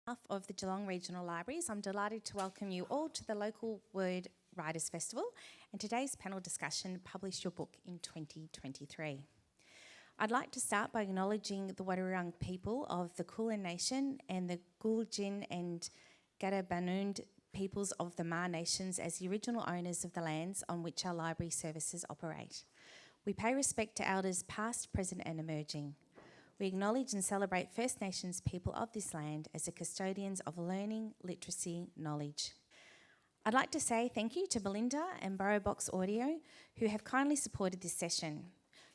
On behalf of the Geelong Regional Libraries, I'm delighted to welcome you all to the Local Word Writers Festival and today's panel discussion, Publish Your Book in 2023. I'd like to start by acknowledging the Wadawurrung people of the Kulin Nation and the Gulljin and Gadabanoond peoples of the Maar Nations as the original owners of the lands on which our library services operate. We pay respect to elders past, present and emerging. We acknowledge and celebrate First Nations people of this land as the custodians of learning, literacy, knowledge. I'd like to say thank you to Belinda and Burrowbox Audio who have kindly supported this session.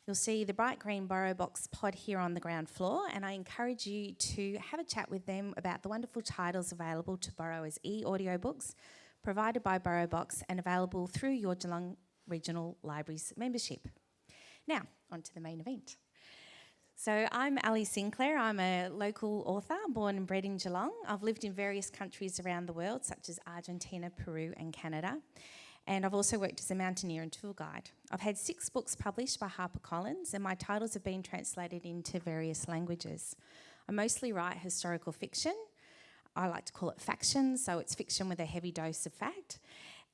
You'll see the bright green Burrowbox pod here on the ground floor, and I encourage you to have a chat with them about the wonderful titles available to borrow as e-audiobooks provided by Burrowbox and available through your Geelong Regional Libraries membership. Now, on to the main event. So I'm Alli Sinclair. I'm a local author, born and bred in Geelong. I've lived in various countries around the world, such as Argentina, Peru and Canada. And I've also worked as a mountaineer and tour guide. I've had 6 books published by Harper Collins, and my titles have been translated into various languages. I mostly write historical fiction. I like to call it faction, so it's fiction with a heavy dose of fact.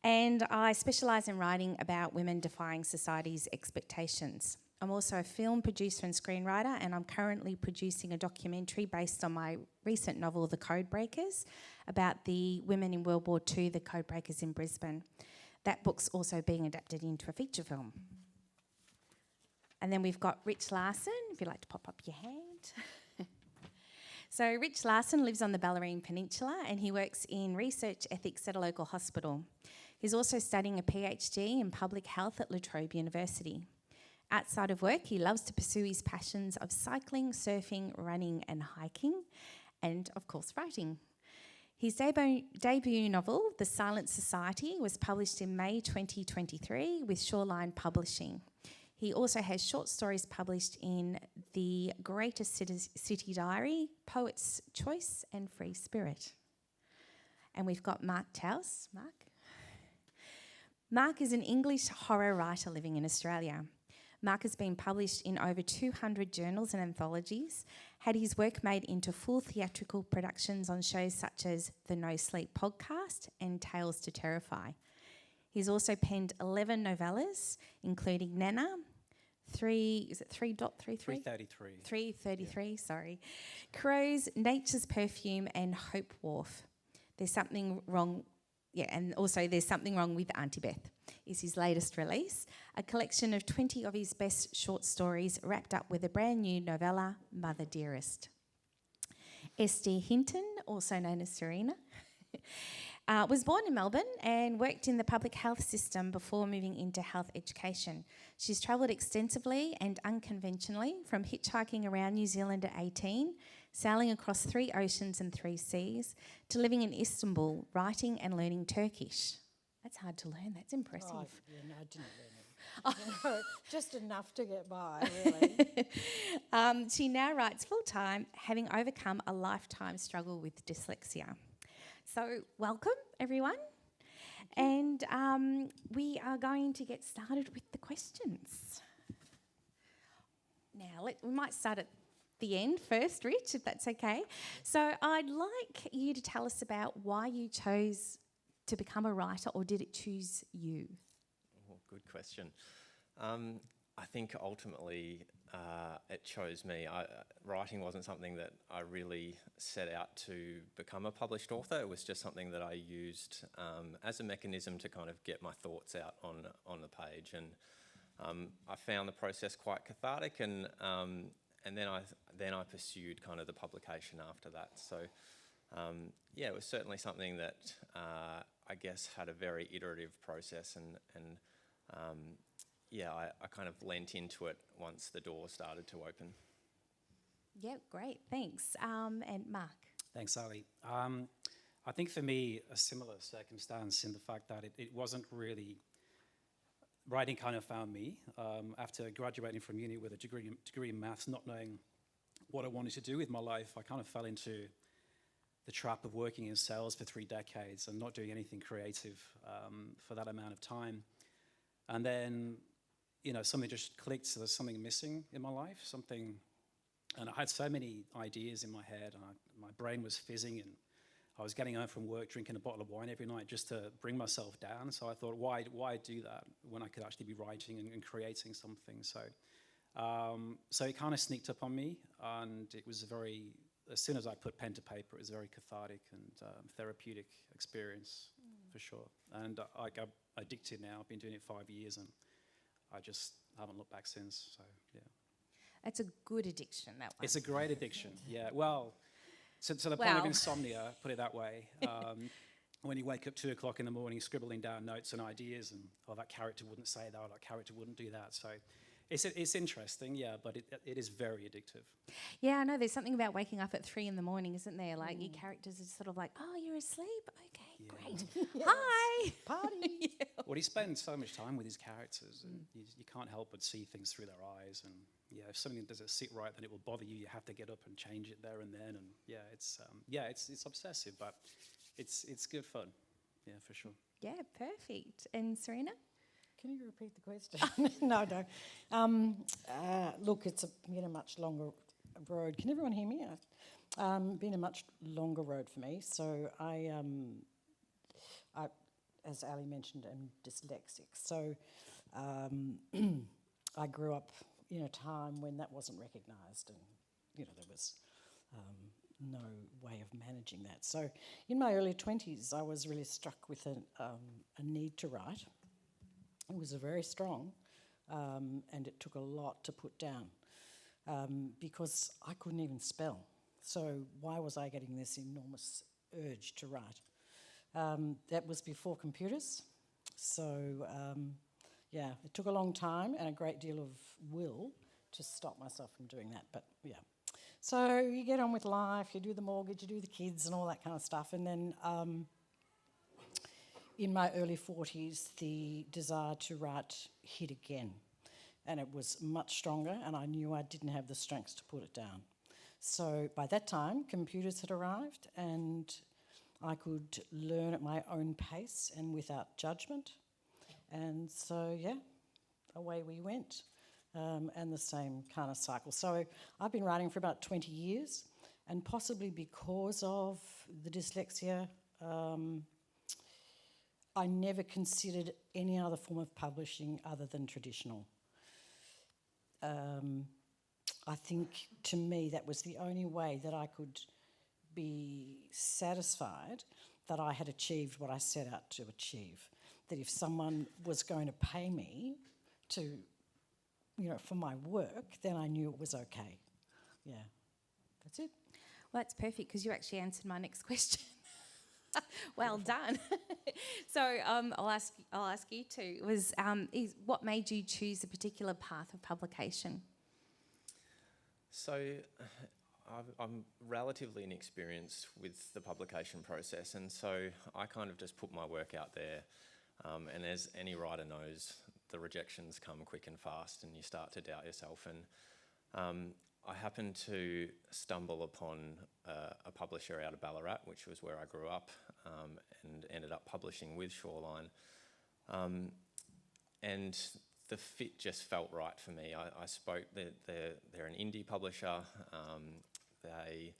And I specialise in writing about women defying society's expectations. I'm also a film producer and screenwriter, and I'm currently producing a documentary based on my recent novel, The Codebreakers, about the women in World War II, the Codebreakers in Brisbane. That book's also being adapted into a feature film. And then we've got Rich Larsen, if you'd like to pop up your hand. So Rich Larsen lives on the Bellarine Peninsula and he works in research ethics at a local hospital. He's also studying a PhD in public health at La Trobe University. Outside of work, he loves to pursue his passions of cycling, surfing, running and hiking, and of course writing. His debut novel, The Silent Society, was published in May 2023 with Shawline Publishing. He also has short stories published in The Greatest City Diary, Poet's Choice and Free Spirit. And we've got Mark Towse. Mark is an English horror writer living in Australia. Mark has been published in over 200 journals and anthologies, had his work made into full theatrical productions on shows such as the No Sleep podcast and Tales to Terrify. He's also penned 11 novellas, including Nana, 3.33? 333. 333, yeah. Sorry. Crows, Nature's Perfume and Hope Wharf. There's something wrong with Auntie Beth is his latest release, a collection of 20 of his best short stories wrapped up with a brand new novella, Mother Dearest. Esther Hinton, also known as Serena, was born in Melbourne and worked in the public health system before moving into health education. She's travelled extensively and unconventionally, from hitchhiking around New Zealand at 18, sailing across 3 oceans and 3 seas, to living in Istanbul, writing and learning Turkish. That's hard to learn, that's impressive. Oh, yeah, no, I didn't learn it. Just enough to get by, really. She now writes full-time, having overcome a lifetime struggle with dyslexia. So, welcome, everyone. And we are going to get started with the questions. Now, we might start at the end first, Rich, if that's okay. So I'd like you to tell us about why you chose to become a writer, or did it choose you? Oh, good question. I think ultimately it chose me. Writing wasn't something that I really set out to become a published author. It was just something that I used as a mechanism to kind of get my thoughts out on the page. And I found the process quite cathartic, and then I pursued kind of the publication after that. So it was certainly something that I guess had a very iterative process, and I kind of lent into it once the door started to open. Yeah, great, thanks. And Mark? Thanks, Ali. I think for me, a similar circumstance in the fact that it wasn't really... Writing kind of found me. After graduating from uni with a degree in maths, not knowing what I wanted to do with my life, I kind of fell into the trap of working in sales for 3 decades and not doing anything creative for that amount of time. And then, something just clicked, so there's something missing in my life, something And I had so many ideas in my head, and my brain was fizzing, and I was getting home from work drinking a bottle of wine every night just to bring myself down. So I thought, why do that when I could actually be writing and creating something? So it kind of sneaked up on me, and it was as soon as I put pen to paper, it was a very cathartic and therapeutic experience, for sure. And I'm addicted now. I've been doing it 5 years, and I just haven't looked back since. So yeah, It's a good addiction, that one. it's a great addiction. Yeah, well, to the point of insomnia, put it that way. When you wake up 2 o'clock in the morning, scribbling down notes and ideas, and that character wouldn't say that, or that character wouldn't do that. So it's interesting, yeah, but it is very addictive. Yeah, I know. There's something about waking up at 3 in the morning, isn't there? Like your characters are sort of like, oh, you're asleep? Okay, great. Yes. Hi. Party. Well, he spends so much time with his characters, and you can't help but see things through their eyes. And yeah, if something doesn't sit right, then it will bother you. You have to get up and change it there and then. And yeah, it's obsessive, but it's good fun. Yeah, for sure. Yeah, perfect. And Serena? Can you repeat the question? No. Look, it's been a much longer road. Can everyone hear me? Been a much longer road for me. So I, as Ali mentioned, am dyslexic. So I grew up in a time when that wasn't recognised, and there was no way of managing that. So in my early 20s, I was really struck with a need to write. It was very strong, and it took a lot to put down because I couldn't even spell. So why was I getting this enormous urge to write? That was before computers. So, it took a long time and a great deal of will to stop myself from doing that. But, yeah. So you get on with life, you do the mortgage, you do the kids and all that kind of stuff. And then in my early 40s, the desire to write hit again. And it was much stronger, and I knew I didn't have the strength to put it down. So by that time, computers had arrived, and I could learn at my own pace and without judgment. And so, away we went, and the same kind of cycle. So I've been writing for about 20 years, and possibly because of the dyslexia, I never considered any other form of publishing other than traditional. I think, to me, that was the only way that I could be satisfied that I had achieved what I set out to achieve. That if someone was going to pay me for my work, then I knew it was okay. Yeah, that's it. Well, that's perfect because you actually answered my next question. Well done. So I'll ask you too. What made you choose a particular path of publication? So I'm relatively inexperienced with the publication process, and so I kind of just put my work out there. And as any writer knows, the rejections come quick and fast, and you start to doubt yourself. And I happened to stumble upon a publisher out of Ballarat, which was where I grew up, and ended up publishing with Shawline. And the fit just felt right for me. I spoke, they're an indie publisher. They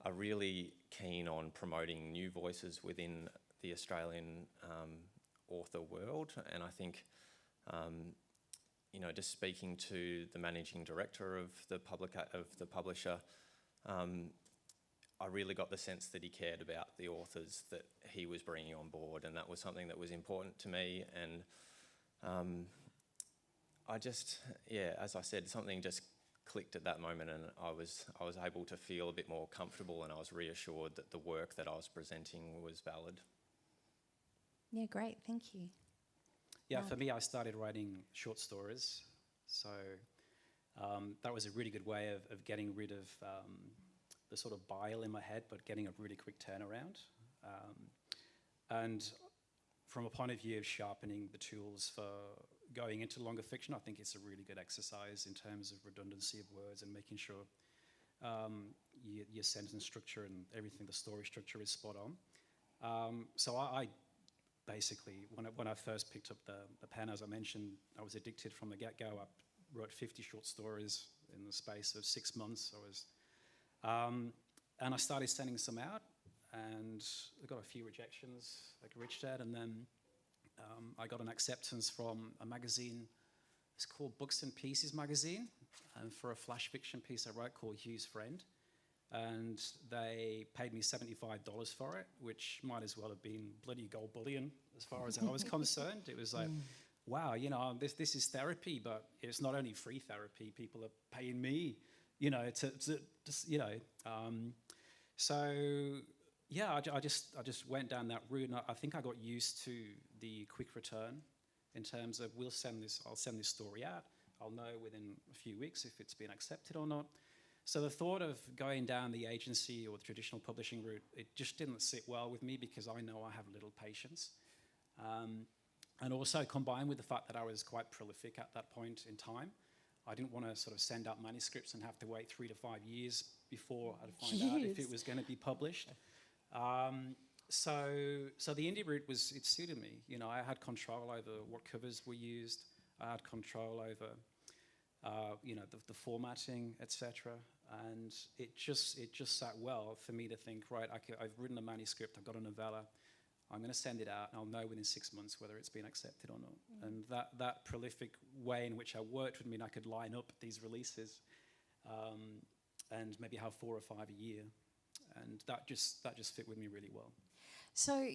are really keen on promoting new voices within the Australian author world, and I think just speaking to the managing director of the publisher, I really got the sense that he cared about the authors that he was bringing on board, and that was something that was important to me. And as I said, something just clicked at that moment, and I was able to feel a bit more comfortable, and I was reassured that the work that I was presenting was valid. Yeah, great, thank you. Yeah, for me, I started writing short stories, so that was a really good way of getting rid of the sort of bile in my head, but getting a really quick turnaround. And from a point of view of sharpening the tools for going into longer fiction, I think it's a really good exercise in terms of redundancy of words and making sure your sentence structure and everything, the story structure is spot on. So I basically, when I first picked up the pen, as I mentioned, I was addicted from the get-go. I wrote 50 short stories in the space of 6 months. And I started sending some out, and I got a few rejections, like Rich said, and then I got an acceptance from a magazine. It's called Books and Pieces magazine, and for a flash fiction piece I wrote called Hugh's Friend. And they paid me $75 for it, which might as well have been bloody gold bullion as far as I was concerned. It was like, wow, you know, this is therapy, but it's not only free therapy. People are paying me, you know, to you know. So yeah, I just went down that route, and I think I got used to the quick return in terms of I'll send this story out. I'll know within a few weeks if it's been accepted or not. So the thought of going down the agency or the traditional publishing route, it just didn't sit well with me because I know I have little patience. And also combined with the fact that I was quite prolific at that point in time, I didn't want to sort of send out manuscripts and have to wait 3 to 5 years before I'd find out if it was going to be published. So the indie route it suited me. You know, I had control over what covers were used. I had control over, you know, the formatting, etc. And it just sat well for me to think, right, I've written a manuscript, I've got a novella, I'm going to send it out, and I'll know within 6 months whether it's been accepted or not. And that prolific way in which I worked would mean I could line up these releases, and maybe have 4 or 5 a year, and that just fit with me really well. So,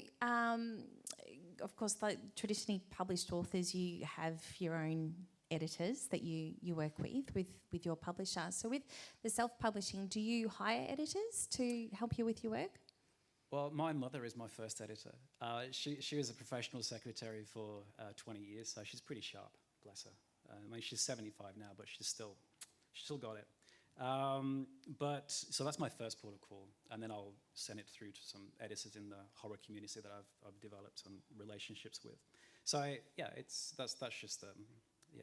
of course, like traditionally published authors, you have your own editors that you work with your publisher. So with the self-publishing, do you hire editors to help you with your work? Well, my mother is my first editor. She was a professional secretary for 20 years, so she's pretty sharp, bless her. I mean, she's 75 now, but she's still got it. But so that's my first port of call, and then I'll send it through to some editors in the horror community that I've developed some relationships with. So yeah, that's just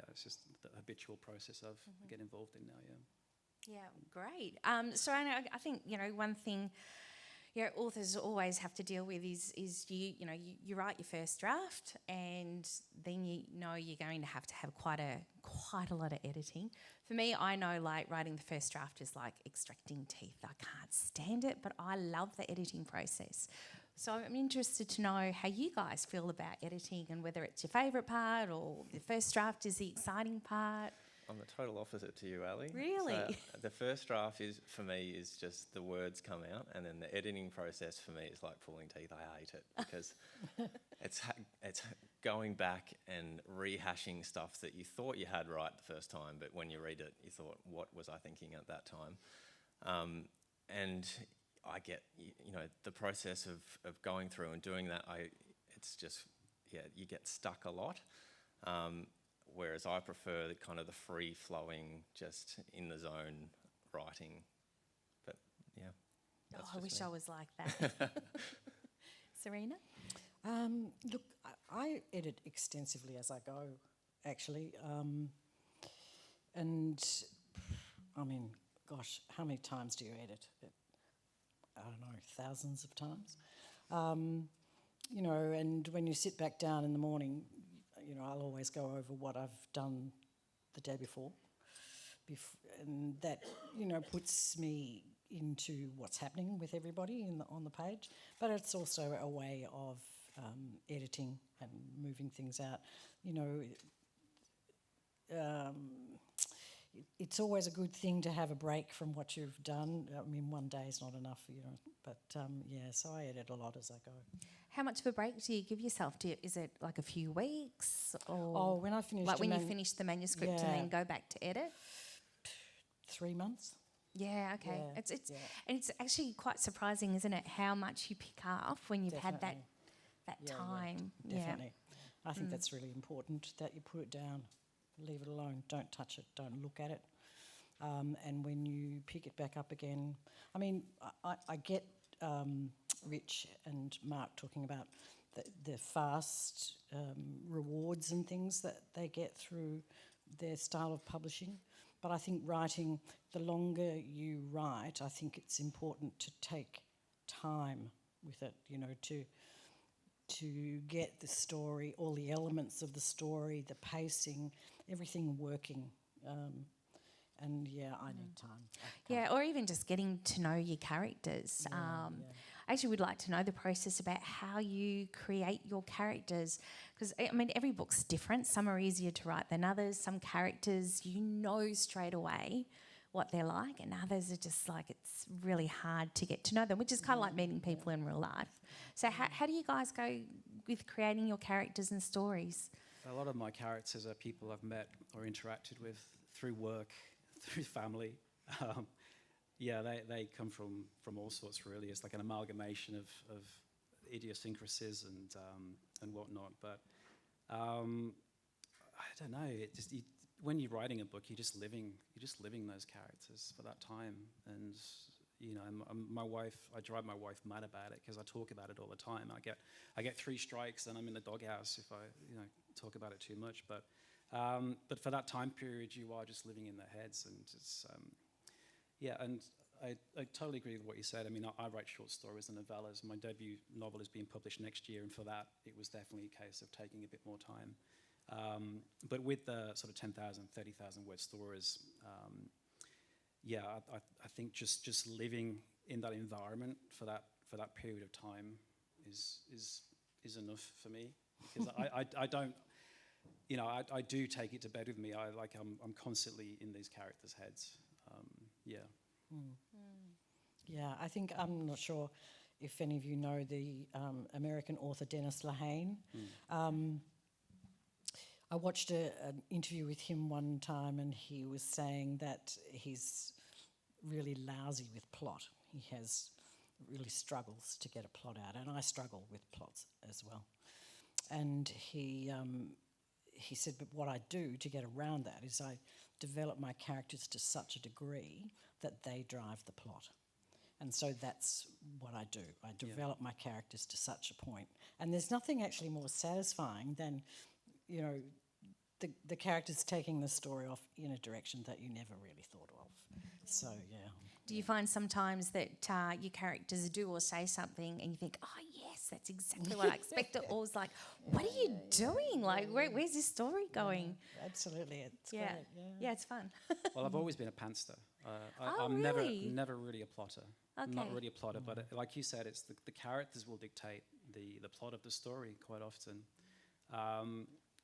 it's just the habitual process of getting involved in now. Yeah, great. So I think, you know, one thing, you know, authors always have to deal with is you write your first draft, and then you know you're going to have quite a lot of editing. For me, I know like writing the first draft is like extracting teeth. I can't stand it, but I love the editing process. So I'm interested to know how you guys feel about editing, and whether it's your favourite part or the first draft is the exciting part. I'm the total opposite to you, Alli. Really? So the first draft for me is just the words come out, and then the editing process for me is like pulling teeth. I hate it because it's going back and rehashing stuff that you thought you had right the first time, but when you read it, you thought, what was I thinking at that time? And I get, you know, the process of going through and doing that, it's just, yeah, you get stuck a lot. Whereas I prefer the kind of the free-flowing, just in the zone writing. But yeah. I wish I was like that. Serena? Look, I edit extensively as I go, actually. And I mean, gosh, how many times do you edit? I don't know, thousands of times. You know, and when you sit back down in the morning, you know, I'll always go over what I've done the day before, and that, you know, puts me into what's happening with everybody on the page. But it's also a way of editing and moving things out. You know, it's always a good thing to have a break from what you've done. I mean, one day is not enough, you know. But yeah, so I edit a lot as I go. How much of a break do you give yourself? Is it like a few weeks, or when I finish, like when you finish the manuscript and then go back to edit? 3 months. Yeah, okay. Yeah, And it's actually quite surprising, isn't it, how much you pick up when you've had that time. Yeah, definitely. I think that's really important, that you put it down, leave it alone, don't touch it, don't look at it. And when you pick it back up again, I mean, I get Rich and Mark talking about the fast rewards and things that they get through their style of publishing. But I think writing, the longer you write, I think it's important to take time with it, you know, to get the story, all the elements of the story, the pacing, everything working. And I need time. Yeah, or even just getting to know your characters. I actually would like to know the process about how you create your characters, because I mean every book's different. Some are easier to write than others. Some characters you know straight away what they're like, and others are just like it's really hard to get to know them, which is kind of like meeting people in real life. So how do you guys go with creating your characters and stories? A lot of my characters are people I've met or interacted with through work, through family. They come from all sorts, really. It's like an amalgamation of idiosyncrasies and whatnot. But I don't know. When you're writing a book, you're just living those characters for that time. And my wife, I drive my wife mad about it because I talk about it all the time. I get 3 strikes and I'm in the doghouse if I talk about it too much. But for that time period, you are just living in their heads, and it's and I totally agree with what you said. I mean, I write short stories and novellas. My debut novel is being published next year, and for that, it was definitely a case of taking a bit more time. But with the sort of 10,000, 30,000 word stories, I think just living in that environment for that period of time is enough for me, because I don't. I do take it to bed with me. I'm constantly in these characters' heads. I think, I'm not sure if any of you know the American author Dennis Lehane. I watched an interview with him one time, and he was saying that he's really lousy with plot. He really struggles to get a plot out, and I struggle with plots as well. And he said, but what I do to get around that is I develop my characters to such a degree that they drive the plot. And so that's what I do. I develop my characters to such a point. And there's nothing actually more satisfying than, the characters taking the story off in a direction that you never really thought of. So, Do you find sometimes that your characters do or say something and you think, oh, yes, that's exactly what I expected, or it's like, what are you doing? Like, where's this story going? Absolutely. It's Yeah. great. Yeah, it's fun. Well, I've always been a pantster. I'm really? never really a plotter. Okay. Not really a plotter, but like you said, it's the characters will dictate the plot of the story quite often.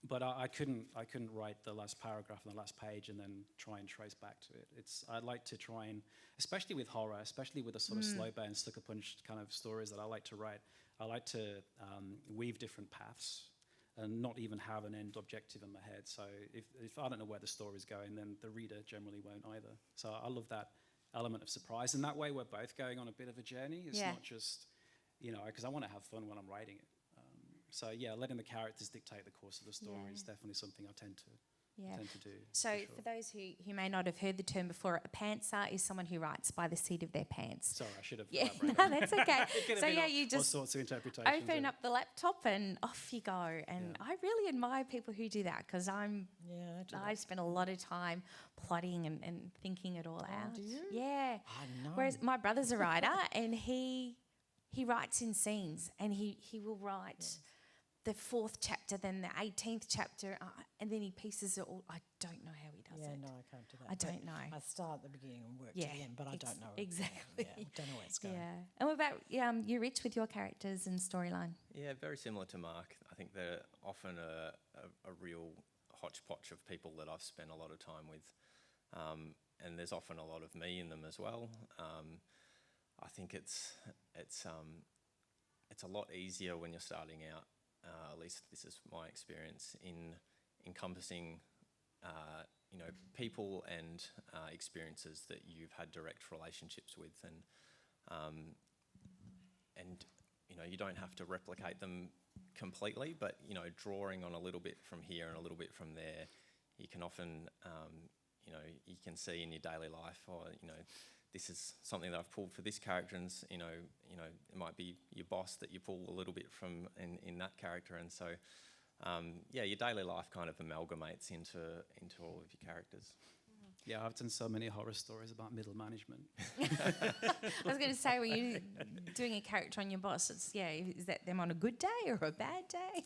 But I couldn't write the last paragraph on the last page and then try and trace back to it. I like to try and, especially with horror, especially with the sort of slow burn, sucker punch kind of stories that I like to write, I like to weave different paths and not even have an end objective in my head. So if I don't know where the story's going, then the reader generally won't either. So I love that element of surprise. And that way we're both going on a bit of a journey. It's not just, because I want to have fun when I'm writing it. So letting the characters dictate the course of the story is definitely something I tend to do. So for those who may not have heard the term before, a pantser is someone who writes by the seat of their pants. Sorry, I should have. Yeah, no, that's okay. So you all just sorts of interpretations. open up the laptop and off you go. And I really admire people who do that, because I spend a lot of time plotting and thinking it all out. Do you? Yeah. I know. Whereas my brother's a writer, and he writes in scenes, and he will write the 4th chapter, then the 18th chapter, and then he pieces it all. I don't know how he does it. No, I can't do that. I don't know. I start at the beginning and work to the end, but I don't know. Exactly. Don't know where it's going. Yeah. And what about you, Rich, with your characters and storyline? Yeah, very similar to Mark. I think they're often a real hodgepodge of people that I've spent a lot of time with, and there's often a lot of me in them as well. I think it's a lot easier when you're starting out. At least this is my experience in encompassing, people and experiences that you've had direct relationships with, and you don't have to replicate them completely, but drawing on a little bit from here and a little bit from there, you can often, you can see in your daily life, this is something that I've pulled for this character, and it might be your boss that you pull a little bit from in that character, and so your daily life kind of amalgamates into all of your characters. Yeah, I've done so many horror stories about middle management. I was going to say, when you're doing a character on your boss, is that them on a good day or a bad day?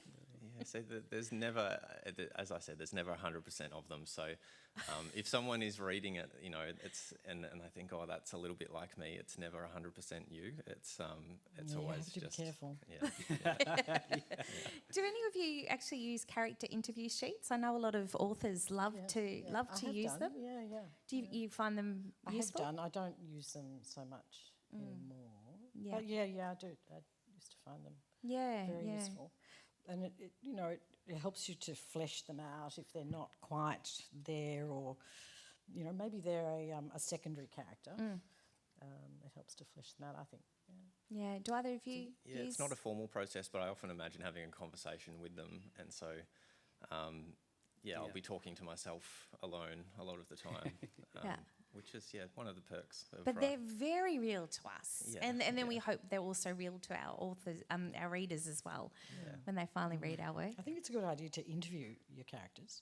So there's never, as I said, there's never 100% of them. So if someone is reading it, you know, and they think, oh, that's a little bit like me, it's never 100% you. It's you always have to just be careful. Yeah. Do any of you actually use character interview sheets? I know a lot of authors love to use them. Yeah. Do you find them useful? I have done. I don't use them so much anymore. Yeah. But yeah, I do. I used to find them very useful. And it helps you to flesh them out if they're not quite there, or maybe they're a secondary character. It helps to flesh them out, I think. Yeah. Do either of you Yeah, use? it's not a formal process, but I often imagine having a conversation with them, and so I'll be talking to myself alone a lot of the time. Which is one of the perks of But they're writing. very real to us, Yeah, and then we hope they're also real to our authors, our readers as well, when they finally read our work. I think it's a good idea to interview your characters.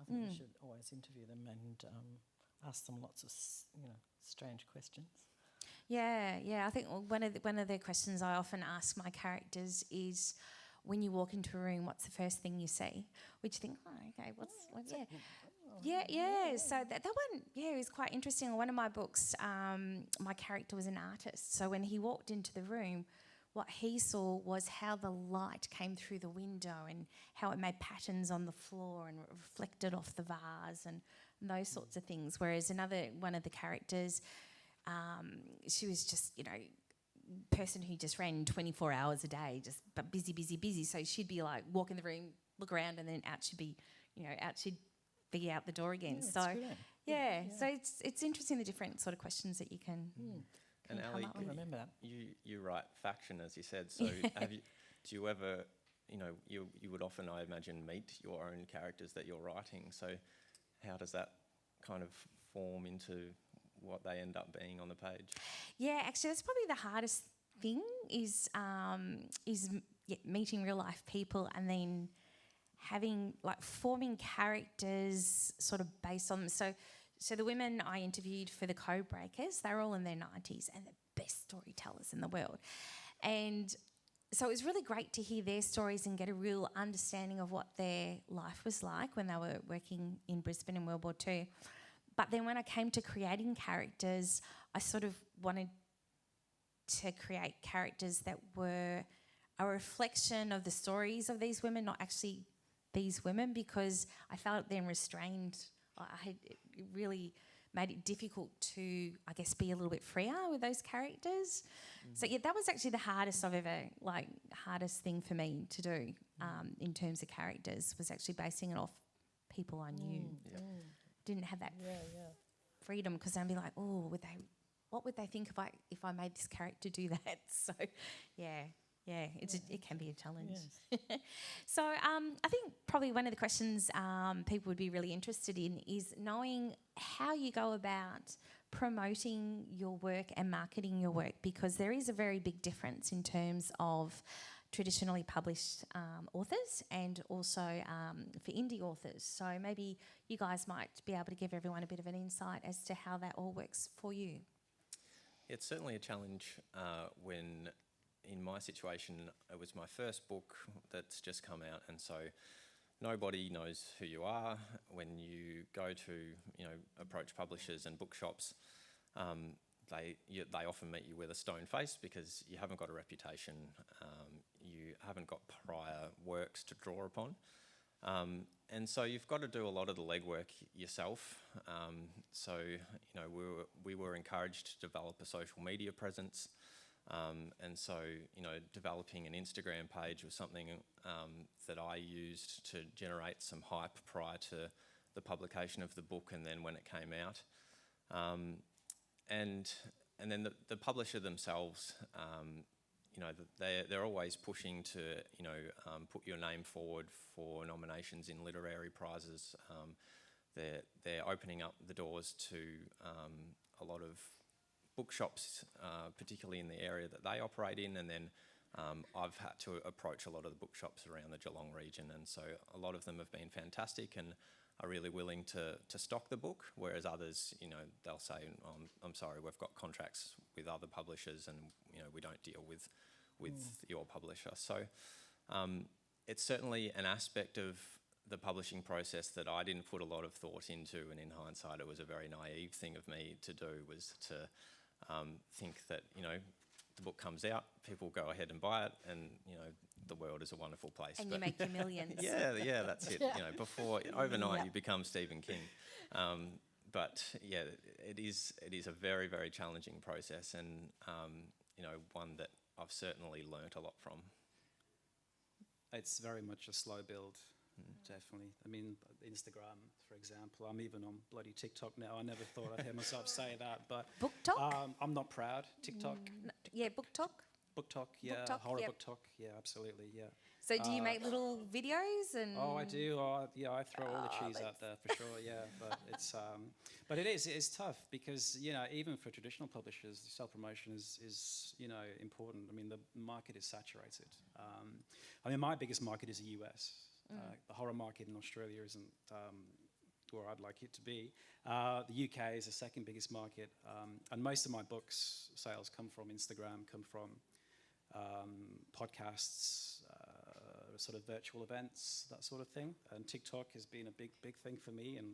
I think you should always interview them and ask them lots of strange questions. Yeah. I think one of the questions I often ask my characters is, when you walk into a room, what's the first thing you see? Which you think, Yeah. So that one, is quite interesting. One of my books, my character was an artist. So when he walked into the room, what he saw was how the light came through the window and how it made patterns on the floor and reflected off the vase and those sorts of things. Whereas one of the characters, she was just, person who just ran 24 hours a day, just but busy. So she'd be like, walk in the room, look around, and then out she'd be out the door again. Yeah, so that's good. So it's interesting, the different sort of questions that you can And come Alli, up with. Remember that. you write faction, as you said. So do you ever, you would often, I imagine, meet your own characters that you're writing. So how does that kind of form into what they end up being on the page? Yeah, actually, that's probably the hardest thing is meeting real life people and then forming characters sort of based on them. So the women I interviewed for the Codebreakers, they're all in their 90s and the best storytellers in the world. And so it was really great to hear their stories and get a real understanding of what their life was like when they were working in Brisbane in World War II. But then when I came to creating characters, I sort of wanted to create characters that were a reflection of the stories of these women, not actually these women, because I felt then restrained. It really made it difficult to, I guess, be a little bit freer with those characters. So that was actually the hardest thing for me to do in terms of characters, was actually basing it off people I knew. Didn't have that freedom, because I'd be like, oh, what would they think if I made this character do that? So, it can be a challenge. Yes. So I think probably one of the questions people would be really interested in is knowing how you go about promoting your work and marketing your work, because there is a very big difference in terms of traditionally published authors and also for indie authors. So maybe you guys might be able to give everyone a bit of an insight as to how that all works for you. It's certainly a challenge when, in my situation, it was my first book that's just come out, and so nobody knows who you are. When you go to, approach publishers and bookshops, they often meet you with a stone face because you haven't got a reputation, you haven't got prior works to draw upon. And so you've got to do a lot of the legwork yourself. We were encouraged to develop a social media presence. And so, developing an Instagram page was something that I used to generate some hype prior to the publication of the book and then when it came out. And then the publisher themselves, they're always pushing to, put your name forward for nominations in literary prizes. They're opening up the doors to a lot of bookshops, particularly in the area that they operate in, and then I've had to approach a lot of the bookshops around the Geelong region, and so a lot of them have been fantastic and are really willing to stock the book, whereas others, they'll say, I'm sorry, we've got contracts with other publishers and, we don't deal with your publisher. So it's certainly an aspect of the publishing process that I didn't put a lot of thought into, and in hindsight it was a very naive thing of me to do, was to think that, you know, the book comes out, people go ahead and buy it, and, you know, the world is a wonderful place. And you make your millions. Yeah, that's it. You know, before overnight Yeah. you become Stephen King. But yeah, it is a very, very challenging process, and you know, one that I've certainly learnt a lot from. It's very much a slow build, definitely. I mean, Instagram, for example, I'm even on bloody TikTok now. I never thought I'd hear myself say that, but Book talk? I'm not proud. TikTok, Yeah, book talk. book talk, yeah, talk, horror yep. book talk, yeah, absolutely, yeah. So do you make little videos and? Oh, I do. Yeah, I throw all the cheese that's- out there for sure. Yeah, but but it's tough because, you know, even for traditional publishers, self promotion is you know, important. I mean, the market is saturated. I mean, my biggest market is the US. The horror market in Australia isn't where I'd like it to be. The UK is the second biggest market, and most of my books sales come from Instagram, come from podcasts, sort of virtual events, that sort of thing. And TikTok has been a big thing for me. And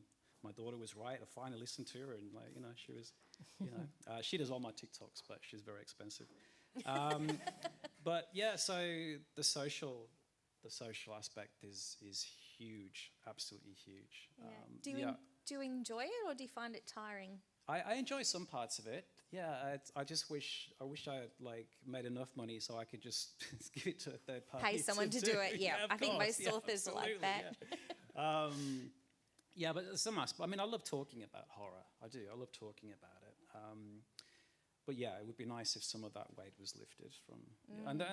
my daughter was right. I finally listened to her, and, like, you know, she was, you know, she does all my TikToks, but she's very expensive. But yeah, so the social aspect is huge, absolutely huge. Yeah. Do you enjoy it, or do you find it tiring? I enjoy some parts of it. Yeah, I just wish I had, like, made enough money so I could just give it to a third party. Pay someone to do it. Yeah, of I think course, most yeah, authors are like absolutely, that. Yeah, but some aspects. I mean, I love talking about horror. I do. I love talking about it. But yeah, it would be nice if some of that weight was lifted from. And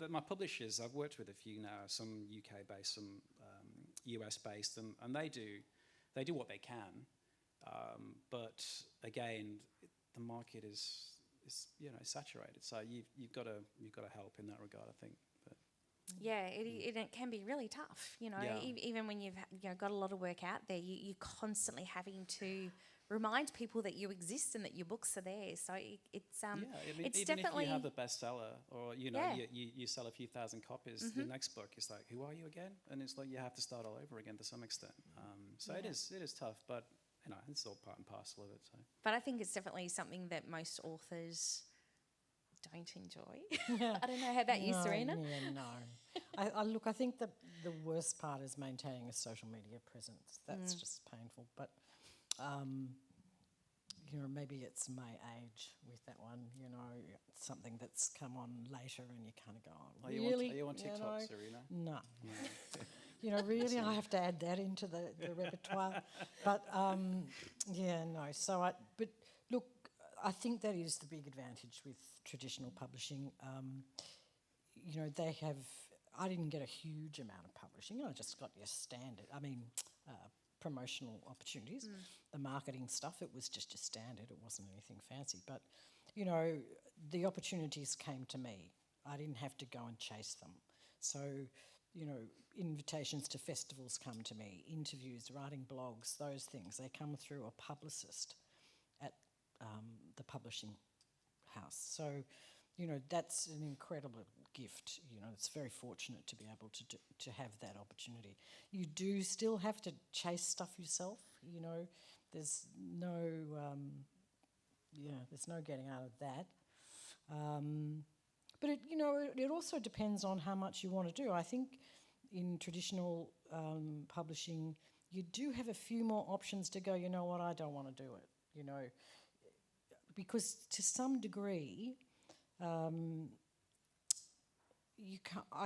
my publishers, I've worked with a few now. Some UK based, some US based, and they do what they can. But again, the market is you know, saturated. So you've got to help in that regard, I think. But Yeah, it can be really tough. You know, Yeah. even when you've got a lot of work out there, you're constantly having to remind people that you exist and that your books are there. So it's yeah, I mean, it's even definitely if you have the bestseller, or, you know, Yeah. you sell a few thousand copies, the next book is like, who are you again? And it's like you have to start all over again to some extent. So it is tough, but, you know, it's all part and parcel of it. So. But I think it's definitely something that most authors don't enjoy. I don't know. How about you, No, Serena? Yeah, no. I look, I think the worst part is maintaining a social media presence. That's just painful. But, you know, maybe it's my age with that one, you know, it's something that's come on later and you kind of go, oh, Are really? you on TikTok, know? Serena? No. You know, really, I have to add that into the repertoire. But, yeah, no. But look, I think that is the big advantage with traditional publishing. You know, I didn't get a huge amount of publishing. I just got your standard, promotional opportunities. The marketing stuff, it was just your standard. It wasn't anything fancy. But, you know, the opportunities came to me. I didn't have to go and chase them. So, you know, invitations to festivals come to me, interviews, writing blogs, those things. They come through a publicist at the publishing house. So, you know, that's an incredible gift. You know, it's very fortunate to be able to have that opportunity. You do still have to chase stuff yourself. You know, there's no there's no getting out of that. But it also depends on how much you want to do. I think in traditional publishing, you do have a few more options to go, you know what, I don't want to do it. You know, because to some degree, I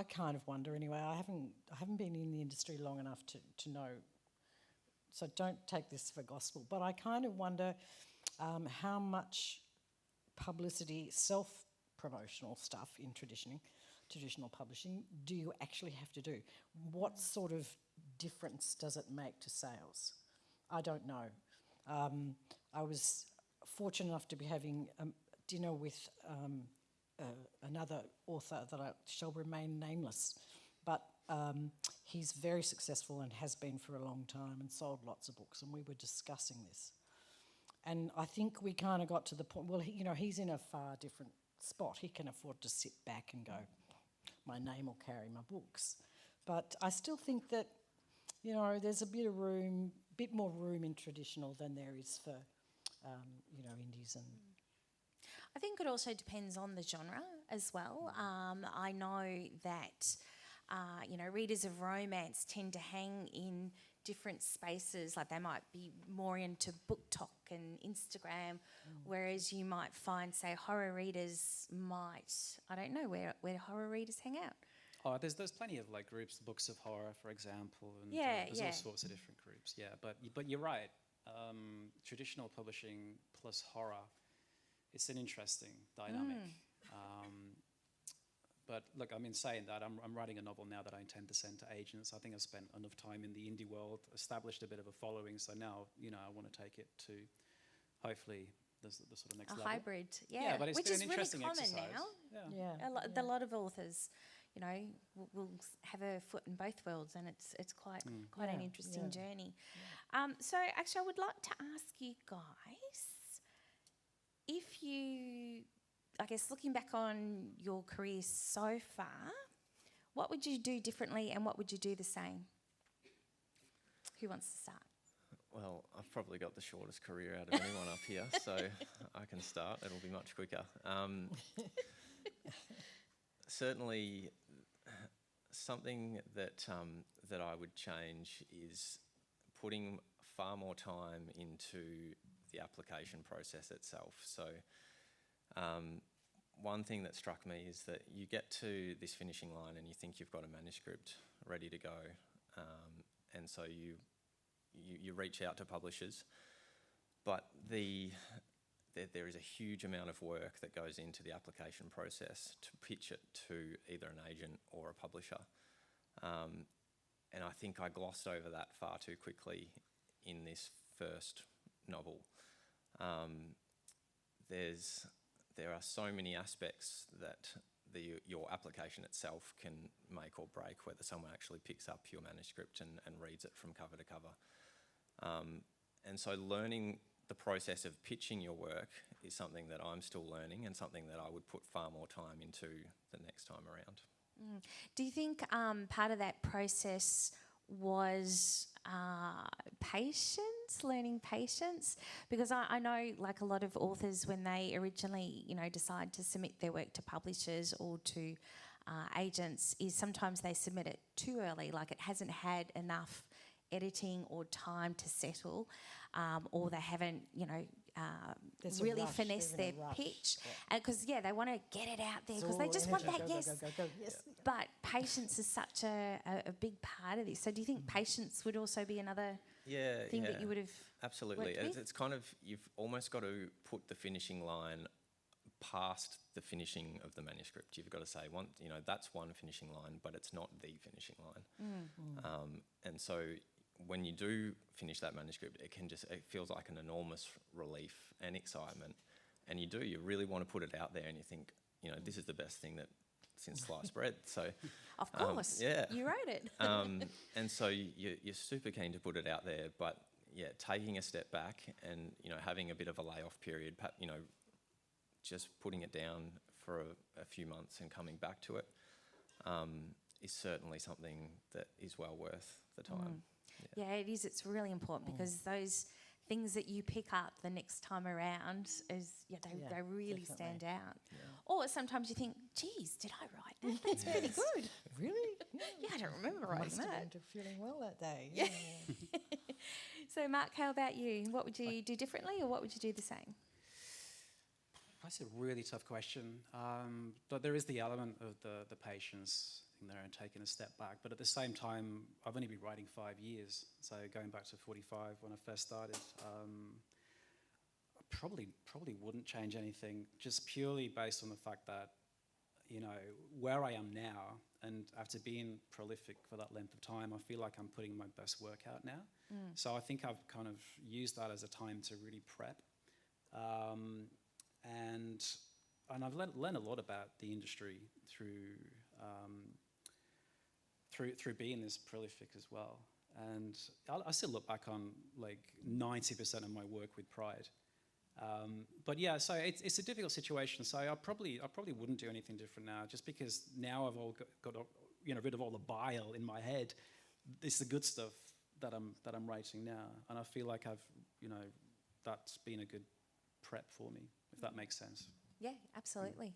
kind of wonder anyway. I haven't been in the industry long enough to know. So don't take this for gospel. But I kind of wonder how much publicity, self-promotional stuff in traditional publishing do you actually have to do? What sort of difference does it make to sales? I don't know. I was fortunate enough to be having a dinner with another author that I shall remain nameless, but he's very successful and has been for a long time and sold lots of books, and we were discussing this. And I think we kind of got to the point, well, he's in a far different spot. He can afford to sit back and go, my name will carry my books. But I still think that, there's a bit more room in traditional than there is for, indies and... I think it also depends on the genre as well. I know that, readers of romance tend to hang in different spaces. Like they might be more into book talk and Instagram, whereas you might find, say, horror readers might, I don't know, where horror readers hang out. Oh, there's plenty of like groups, books of horror, for example, and there's all sorts of different groups. Yeah, but you're right. Traditional publishing plus horror, it's an interesting dynamic. But look, I mean, saying that, I'm writing a novel now that I intend to send to agents. I think I've spent enough time in the indie world, established a bit of a following, so now, I want to take it to, hopefully, the sort of next level. A hybrid, yeah. But it's which been is an really interesting common exercise. now. A lot of authors, will have a foot in both worlds, and it's quite an interesting journey. So actually, I would like to ask you guys, if you, I guess, looking back on your career so far, what would you do differently and what would you do the same? Who wants to start? Well, I've probably got the shortest career out of anyone up here, so I can start. It'll be much quicker. Certainly, something that I would change is putting far more time into the application process itself. So, one thing that struck me is that you get to this finishing line and you think you've got a manuscript ready to go, and so you reach out to publishers, but there is a huge amount of work that goes into the application process to pitch it to either an agent or a publisher. And I think I glossed over that far too quickly in this first novel. There are so many aspects that your application itself can make or break, whether someone actually picks up your manuscript and reads it from cover to cover. And so learning the process of pitching your work is something that I'm still learning and something that I would put far more time into the next time around. Do you think part of that process was patience, learning patience? Because I know, like a lot of authors, when they originally, decide to submit their work to publishers or to agents, is sometimes they submit it too early, like it hasn't had enough editing or time to settle, or they haven't, really finessed their pitch. Because, they want to get it out there because they just want that yes. But patience is such a big part of this. So do you think patience would also be another thing that you would have absolutely. worked with? It's kind of, you've almost got to put the finishing line past the finishing of the manuscript. You've got to say, that's one finishing line, but it's not the finishing line. And so when you do finish that manuscript, it feels like an enormous relief and excitement. And you really want to put it out there, and you think, this is the best thing that since sliced bread. So, of course, you wrote it. and so you're super keen to put it out there, but taking a step back and having a bit of a layoff period, just putting it down for a few months and coming back to it is certainly something that is well worth the time. Yeah, it is. It's really important because those things that you pick up the next time around they really stand out. Yeah. Or sometimes you think, geez, did I write that? That's pretty good. Really? Yeah, I don't remember writing Must that. have been feeling well that day. Yeah. So, Mark, how about you? What would you do differently, or what would you do the same? That's a really tough question. But there is the element of the patience in there and taking a step back. But at the same time, I've only been writing 5 years. So going back to 45 when I first started, I probably wouldn't change anything, just purely based on the fact that, where I am now, and after being prolific for that length of time, I feel like I'm putting my best work out now. So I think I've kind of used that as a time to really prep. And I've learned a lot about the industry through being this prolific as well. And I still look back on like 90% of my work with pride. But yeah, so it's a difficult situation. So I probably wouldn't do anything different now, just because now I've rid of all the bile in my head. It's the good stuff that I'm writing now, and I feel like that's been a good prep for me, if that makes sense. Yeah, absolutely.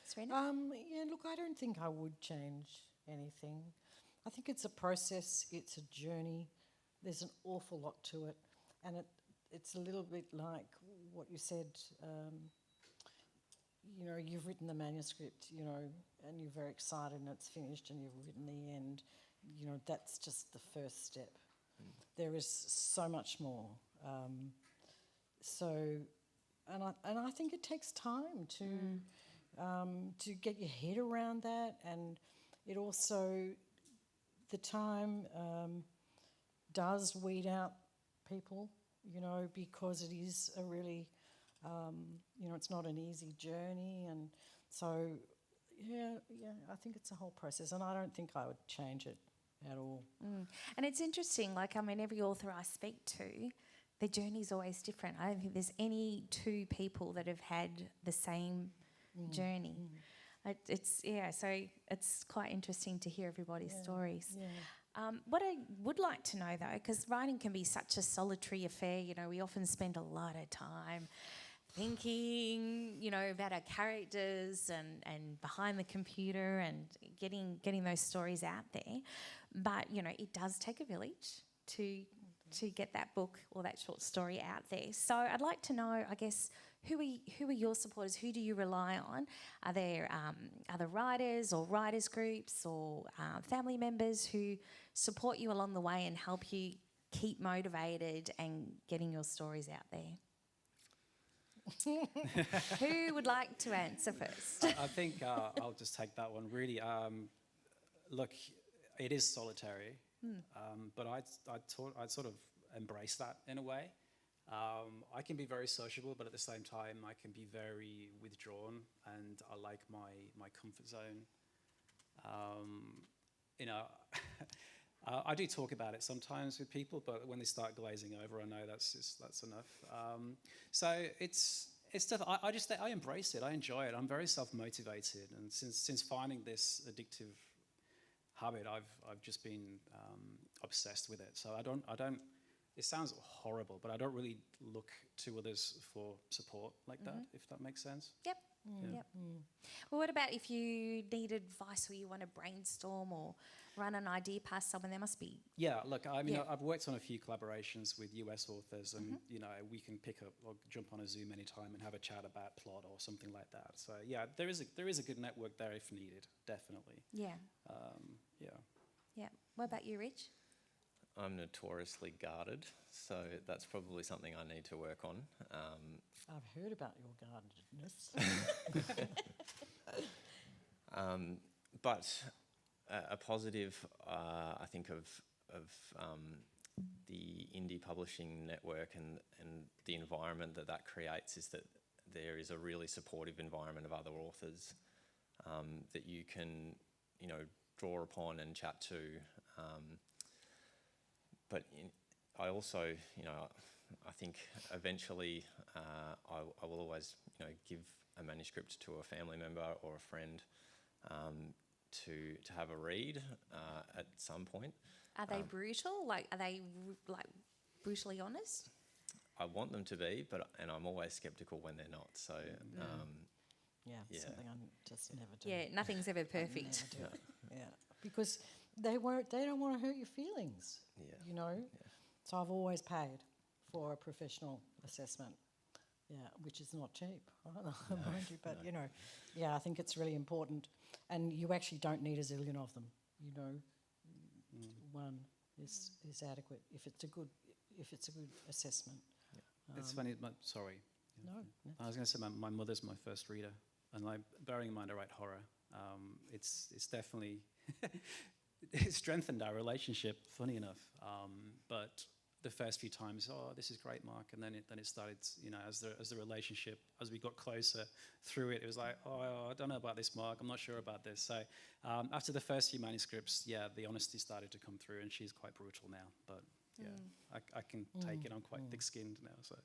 Serena? Yeah, look, I don't think I would change anything. I think it's a process, it's a journey. There's an awful lot to it, and it's a little bit like what you said. You've written the manuscript, and you're very excited, and it's finished, and you've written the end. That's just the first step. There is so much more. And I think it takes time to get your head around that, and it also, the time does weed out people, because it is a really, it's not an easy journey, and so yeah, I think it's a whole process, and I don't think I would change it at all. And it's interesting, every author I speak to, their journey's always different. I don't think there's any two people that have had the same journey. So it's quite interesting to hear everybody's stories. Yeah. What I would like to know, though, because writing can be such a solitary affair, we often spend a lot of time thinking, about our characters and behind the computer and getting those stories out there. But, it does take a village to get that book or that short story out there. So I'd like to know, I guess, who are your supporters? Who do you rely on? Are there other writers or writers groups or family members who support you along the way and help you keep motivated and getting your stories out there? Who would like to answer first? I think I'll just take that one. Really, look, it is solitary, but I'd sort of embrace that in a way. I can be very sociable, but at the same time, I can be very withdrawn, and I like my comfort zone. I do talk about it sometimes with people, but when they start glazing over, I know that's enough. So it's stuff. I embrace it. I enjoy it. I'm very self-motivated, and since finding this addictive habit, I've just been obsessed with it. So I don't. It sounds horrible, but I don't really look to others for support like that, if that makes sense. Yep. Yep. Well, what about if you need advice or you want to brainstorm or run an idea past someone? There must be. Yeah, look, I've worked on a few collaborations with US authors, and we can pick up or jump on a Zoom anytime and have a chat about plot or something like that. So yeah, there is a good network there if needed, definitely. Yeah. Yeah. Yeah. What about you, Rich? I'm notoriously guarded, so that's probably something I need to work on. I've heard about your guardedness. But a positive, I think, of the indie publishing network and the environment that creates is that there is a really supportive environment of other authors that you can, draw upon and chat to. But I also, I think eventually I will always, give a manuscript to a family member or a friend to have a read at some point. Are they brutal? Are they brutally honest? I want them to be, and I'm always sceptical when they're not. So, Something I just never do. Yeah, nothing's ever perfect. Never do. Yeah, because they don't want to hurt your feelings. Yeah. So I've always paid for a professional assessment. Yeah, which is not cheap, mind you. But I think it's really important, and you actually don't need a zillion of them. One is adequate if it's a good assessment. Yeah. It's funny. Sorry. No. I was going to say my mother's my first reader, and bearing in mind I write horror, it's definitely it strengthened our relationship. Funny enough, but the first few times, this is great, Mark, and then it started, as the relationship, as we got closer through it, it was like, I don't know about this, Mark, I'm not sure about this. So after the first few manuscripts, the honesty started to come through, and she's quite brutal now, but I can take it. I'm quite thick-skinned now, so.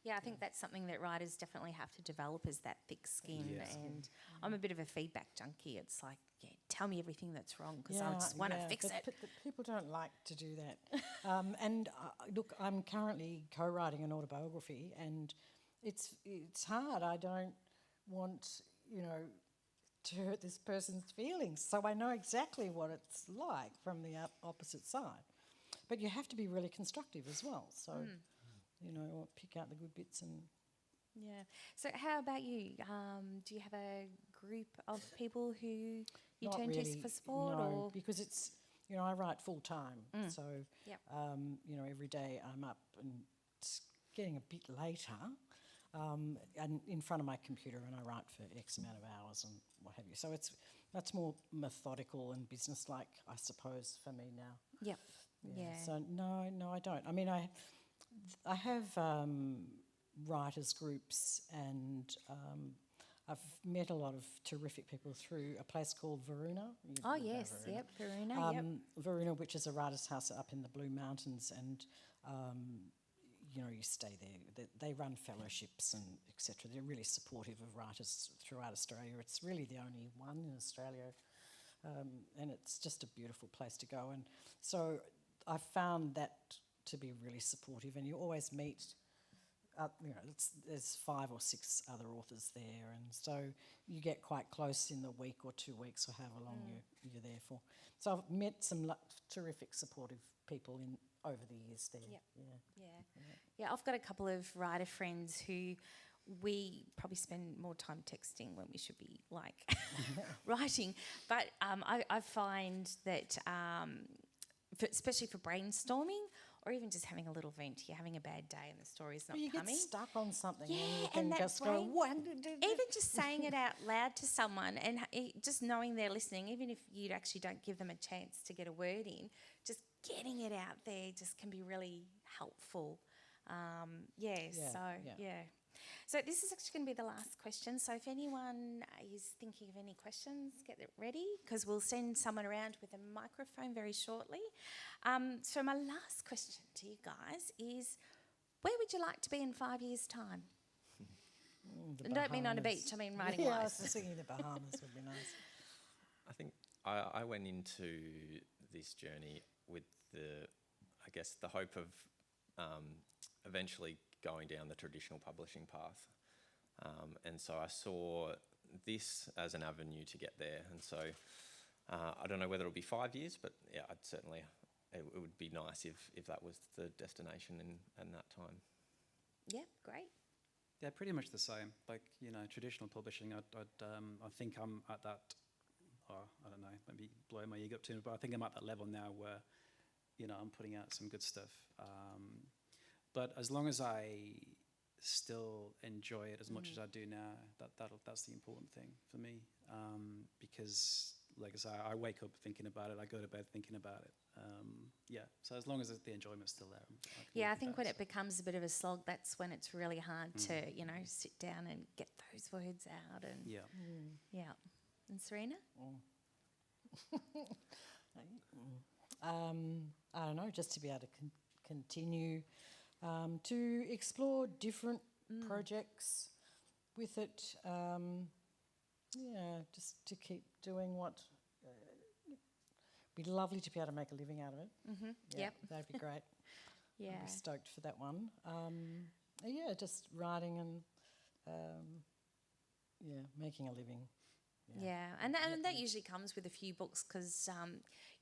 Yeah, I think that's something that writers definitely have to develop, is that thick skin. Yes. And I'm a bit of a feedback junkie. It's like, yeah, tell me everything that's wrong because I just want to fix it. But people don't like to do that. Look, I'm currently co-writing an autobiography, and it's hard. I don't want, to hurt this person's feelings, so I know exactly what it's like from the opposite side. But you have to be really constructive as well. So, pick out the good bits and. Yeah. So how about you? Do you have a group of people who you Not turn really, to for support? no, Or because it's, I write full time. So, Yep. every day I'm up and it's getting a bit later and in front of my computer, and I write for X amount of hours and what have you. So that's more methodical and businesslike, I suppose, for me now. Yep. Yeah. So no, I don't. I mean, I have writers groups, and I've met a lot of terrific people through a place called Varuna. You've Oh heard about yes, Varuna. yep, Verona, yep. Varuna, which is a writers' house up in the Blue Mountains, and you stay there. They run fellowships and etc. They're really supportive of writers throughout Australia. It's really the only one in Australia, and it's just a beautiful place to go. And so I found that to be really supportive, and you always meet. There's 5 or 6 other authors there, and so you get quite close in the week or 2 weeks or however long you're there for. So I've met some terrific supportive people over the years there. Yep. Yeah. Yeah, I've got a couple of writer friends who we probably spend more time texting when we should be writing. But I find that, especially for brainstorming, or even just having a little vent, you're having a bad day and the story's not You coming. get stuck on something, Yeah, and you and can that just brain- go, what? Even just saying it out loud to someone and just knowing they're listening, even if you actually don't give them a chance to get a word in, just getting it out there just can be really helpful. So this is actually going to be the last question. So if anyone is thinking of any questions, get it ready, because we'll send someone around with a microphone very shortly. So my last question to you guys is, where would you like to be in 5 years' time? And don't mean on a Bahamas. beach, I mean writing Yeah, I wise. was just thinking the Bahamas would be nice. I think I went into this journey with the hope of eventually going down the traditional publishing path. And so I saw this as an avenue to get there. And so I don't know whether it'll be 5 years, but yeah, it would be nice if that was the destination in that time. Yeah, great. Yeah, pretty much the same. Traditional publishing, I think I'm at that, I don't know, maybe blowing my ego up too much, but I think I'm at that level now where, I'm putting out some good stuff. But as long as I still enjoy it as much as I do now, that's the important thing for me. Because, like I say, I wake up thinking about it, I go to bed thinking about it. So as long as the enjoyment's still there. I think when it becomes a bit of a slog, that's when it's really hard to, sit down and get those words out. And yeah. And Serena? I don't know, just to be able to continue to explore different projects with it. Just to keep doing what. It'd be lovely to be able to make a living out of it. Mm-hmm. Yeah, Yep. that'd be great. Yeah. I'd be stoked for that one. Just writing and making a living. Yeah, and that usually comes with a few books, because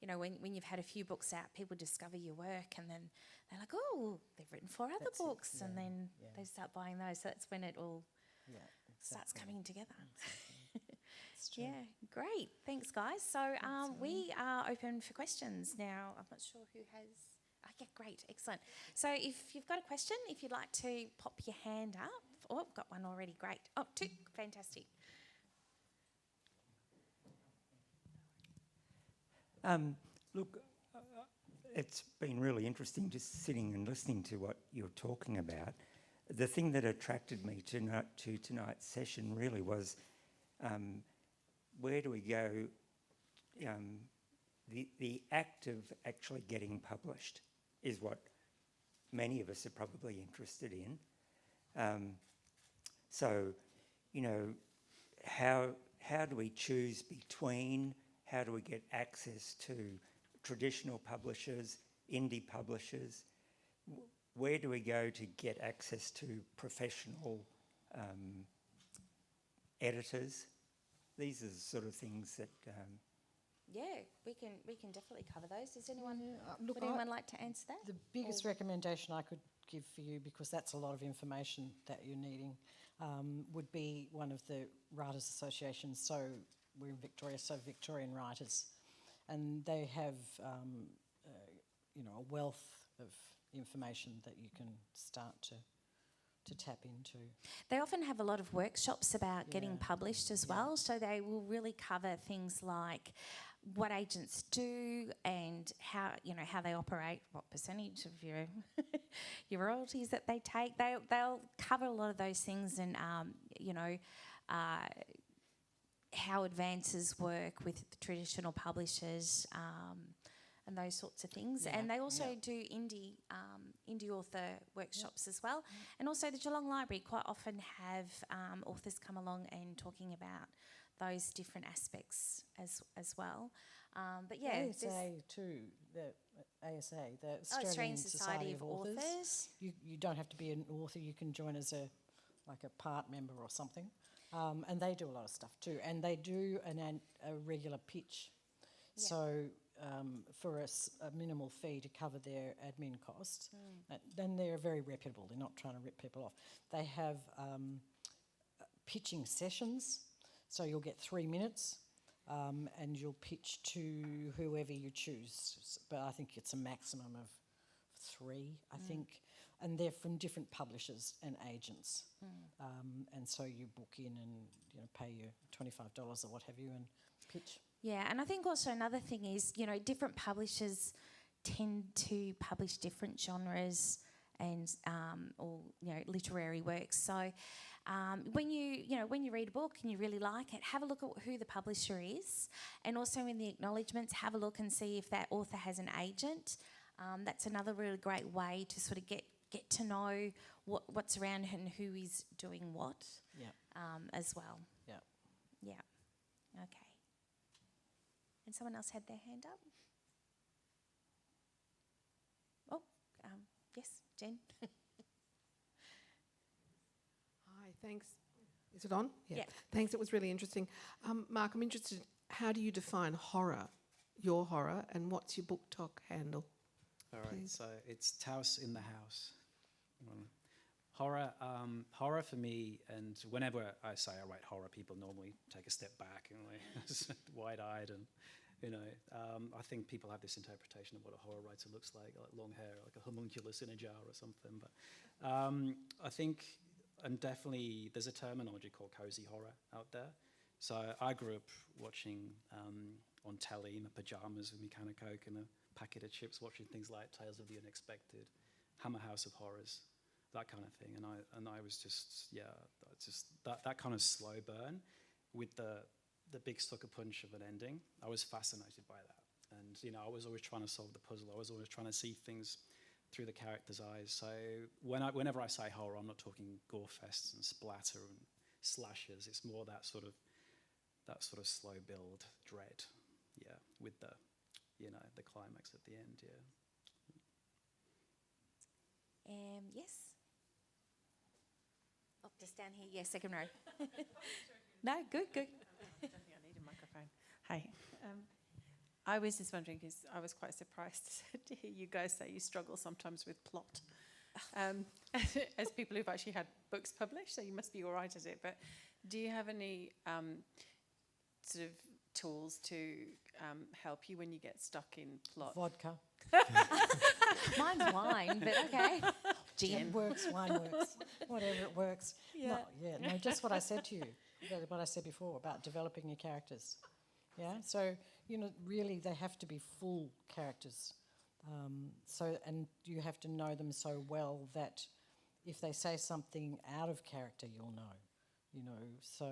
when you've had a few books out, people discover your work, and then they're like, oh, they've written 4 other That's it, books, and yeah, then yeah. they start buying those. So that's when it all starts Exactly. coming together. It's true. Yeah, great. Thanks, guys. So we are open for questions now. I'm not sure who has. Okay, great, excellent. So if you've got a question, if you'd like to pop your hand up. Oh, I've got one already. Great. Oh, 2. Fantastic. Look, it's been really interesting just sitting and listening to what you're talking about. The thing that attracted me to tonight's session really was where do we go? The act of actually getting published is what many of us are probably interested in. So, you know, how do we choose between, how do we get access to traditional publishers, indie publishers? Where do we go to get access to professional editors? These are the sort of things that... Yeah, we can definitely cover those. Does anyone look, would anyone like to answer that? The biggest recommendation I could give for you, because that's a lot of information that you're needing, would be one of the Writers Associations. So we're in Victoria, so Victorian Writers, and they have you know, a wealth of information that you can start to tap into. They often have a lot of workshops about getting published as well, so they will really cover things like what agents do and how, you know, how they operate, what percentage of your your royalties that they take. They'll cover a lot of those things, and you know, how advances work with the traditional publishers. And those sorts of things, and they also do indie author workshops as well, and also the Geelong Library quite often have authors come along and talking about those different aspects as well. But yeah, ASA too, the ASA, the Australian Society of Authors. You don't have to be an author; you can join as a part member or something, and they do a lot of stuff too, and they do a regular pitch, so. For a minimal fee to cover their admin costs, then they're very reputable. They're not trying to rip people off. They have pitching sessions, so you'll get 3 minutes and you'll pitch to whoever you choose. But I think it's a maximum of 3, I think. And they're from different publishers and agents. And so you book in and, you know, pay your $25 or what have you and pitch. Yeah, and I think also another thing is, you know, different publishers tend to publish different genres and or, you know, literary works. So when you read a book and you really like it, have a look at who the publisher is, and also in the acknowledgements, have a look and see if that author has an agent. That's another really great way to sort of get to know what's around and who is doing what. As well. Yeah. Okay. And someone else had their hand up. Oh, yes, Jen. Hi, thanks. Is it on? Yeah. Thanks, it was really interesting. Mark, I'm interested, how do you define horror, your horror, and what's your book talk handle? All right, please? so it's Towse in the house. Horror for me, and whenever I say I write horror, people normally take a step back and like wide-eyed, and you know, I think people have this interpretation of what a horror writer looks like long hair, like a homunculus in a jar or something. But I think, and definitely, there's a terminology called cozy horror out there. So I grew up watching on telly in my pajamas with my can of Coke and a packet of chips, watching things like Tales of the Unexpected, Hammer House of Horrors, that kind of thing. And I was just that kind of slow burn with the big sucker punch of an ending. I was fascinated by that. And, you know, I was always trying to solve the puzzle. I was always trying to see things through the character's eyes. So whenever I say horror, I'm not talking gore fests and splatter and slashers. It's more that sort of slow build dread, with the, you know, the climax at the end, Yes. Oh, just down here. Yeah, second row. No, good. I don't think I need a microphone. Hi. I was just wondering, because I was quite surprised to hear you guys say you struggle sometimes with plot. As people who've actually had books published, so you must be all right at it. But do you have any sort of tools to help you when you get stuck in plot? Vodka. Mine's wine, but okay. Gin works, wine works, whatever it works. No, just what I said to you, what I said before about developing your characters. Yeah, so, you know, really they have to be full characters. And you have to know them so well that if they say something out of character, you'll know, you know. So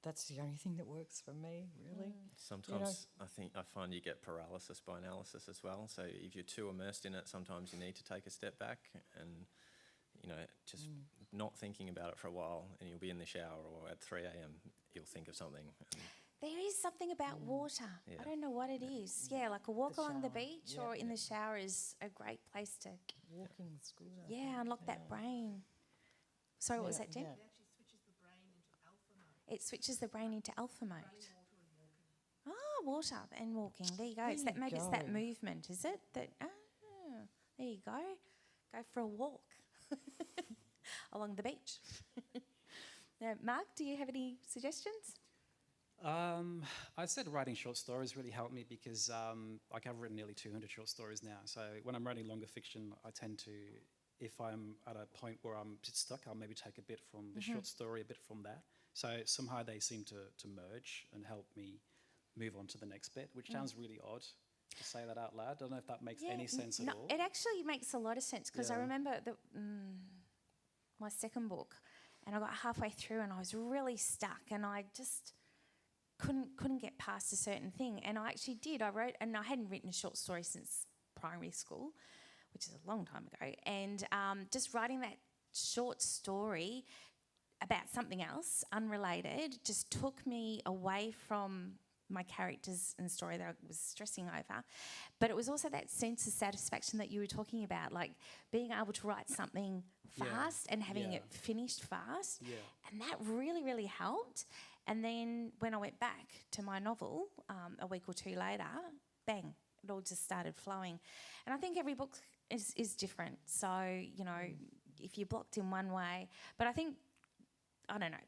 that's the only thing that works for me, really. Sometimes I find you get paralysis by analysis as well. So if you're too immersed in it, sometimes you need to take a step back and, you know, just not thinking about it for a while, and you'll be in the shower, or at 3 a.m. you'll think of something. And There is something about water. Yeah. I don't know what it is. Yeah, like a walk The along the shower. beach Yeah, or in yeah. the shower is a great place to, Walking's good. I think. unlock that brain. Sorry, what was Yeah, that, Jen? yeah. It switches the brain into alpha mode. Oh, water and walking. There you go. There It's that you maybe it's that go. movement, is it? That there you go. Go for a walk along the beach. Now, Mark, do you have any suggestions? I said writing short stories really helped me because like I've written nearly 200 short stories now. So when I'm writing longer fiction, I tend to, if I'm at a point where I'm a bit stuck, I'll maybe take a bit from the short story, a bit from that. So somehow they seem to merge and help me move on to the next bit, which sounds really odd to say that out loud. I don't know if that makes any sense at all. It actually makes a lot of sense because I Yeah. remember my second book, and I got halfway through and I was really stuck, and I just couldn't get past a certain thing. And I actually did. I wrote, and I hadn't written a short story since primary school, which is a long time ago. And just writing that short story about something else, unrelated, just took me away from my characters and story that I was stressing over. But it was also that sense of satisfaction that you were talking about, like being able to write something Yeah. fast and having Yeah. it finished fast. Yeah. And that really, really helped. And then when I went back to my novel a week or two later, bang, it all just started flowing. And I think every book is different. So, you know, if you're blocked in one way, but I think, I don't know,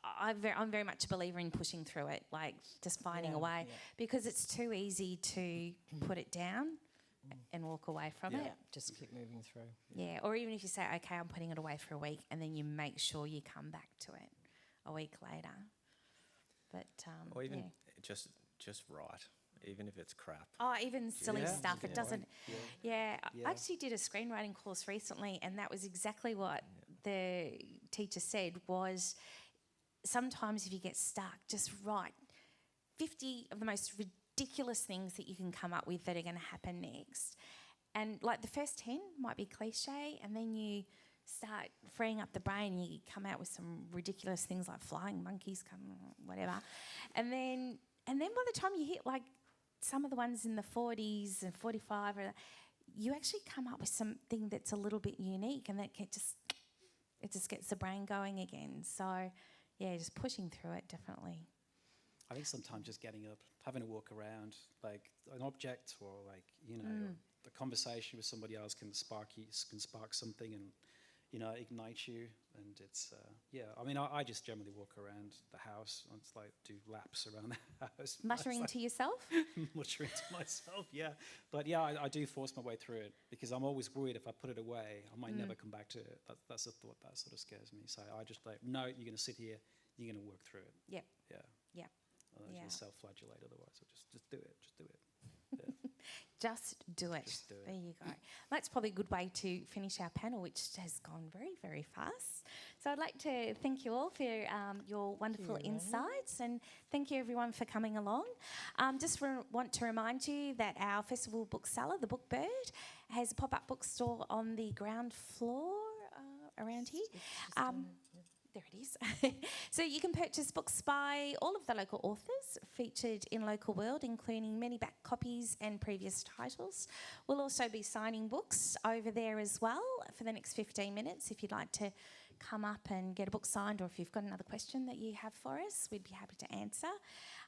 I'm very much a believer in pushing through it, like just finding a Yeah, way, yeah. because it's too easy to put it down and walk away from Yeah. it. Yeah, just keep moving through. Yeah, or even if you say, okay, I'm putting it away for a week, and then you make sure you come back to it a week later. But Or even yeah. just write, even if it's crap. Oh, even silly Yeah. stuff. It Yeah. doesn't. Yeah. Yeah, Yeah. I actually did a screenwriting course recently, and that was exactly what the teacher said was, sometimes if you get stuck, just write 50 of the most ridiculous things that you can come up with that are going to happen next. And like the first 10 might be cliche, and then you start freeing up the brain and you come out with some ridiculous things like flying monkeys, whatever. And then by the time you hit like some of the ones in the 40s and 45, you actually come up with something that's a little bit unique, and that it just gets the brain going again. So yeah, just pushing through it, definitely. I think sometimes just getting up, having a walk around, like an object, or like, you know, the conversation with somebody else can spark something and, you know, ignite you. And it's, I mean, I just generally walk around the house and it's like do laps around the house. Muttering to yourself? Muttering to myself, yeah. But yeah, I do force my way through it because I'm always worried if I put it away, I might never come back to it. That's a thought that sort of scares me. So I just like, no, you're going to sit here, you're going to work through it. Yep. Yeah. Yep. Otherwise Yeah. you'll self-flagellate otherwise. So just do it. Just do it. Yeah. Just do it. Just do it. There you go. That's probably a good way to finish our panel, which has gone very, very fast. So I'd like to thank you all for your wonderful you, Amy. insights, and thank you everyone for coming along. Want to remind you that our festival bookseller, the Bookbird, has a pop-up bookstore on the ground floor around here. There it is. So you can purchase books by all of the local authors featured in Local World, including many back copies and previous titles. We'll also be signing books over there as well for the next 15 minutes. If you'd like to come up and get a book signed, or if you've got another question that you have for us, we'd be happy to answer.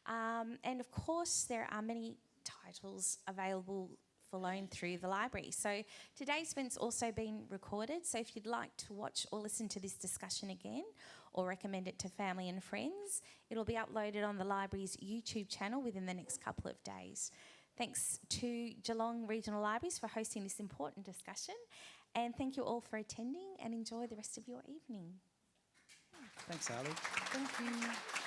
And of course, there are many titles available for loan through the library. So today's event's also been recorded, so if you'd like to watch or listen to this discussion again or recommend it to family and friends, it'll be uploaded on the library's YouTube channel within the next couple of days. Thanks to Geelong Regional Libraries for hosting this important discussion, and thank you all for attending, and enjoy the rest of your evening. Thanks, Ali. Thank you.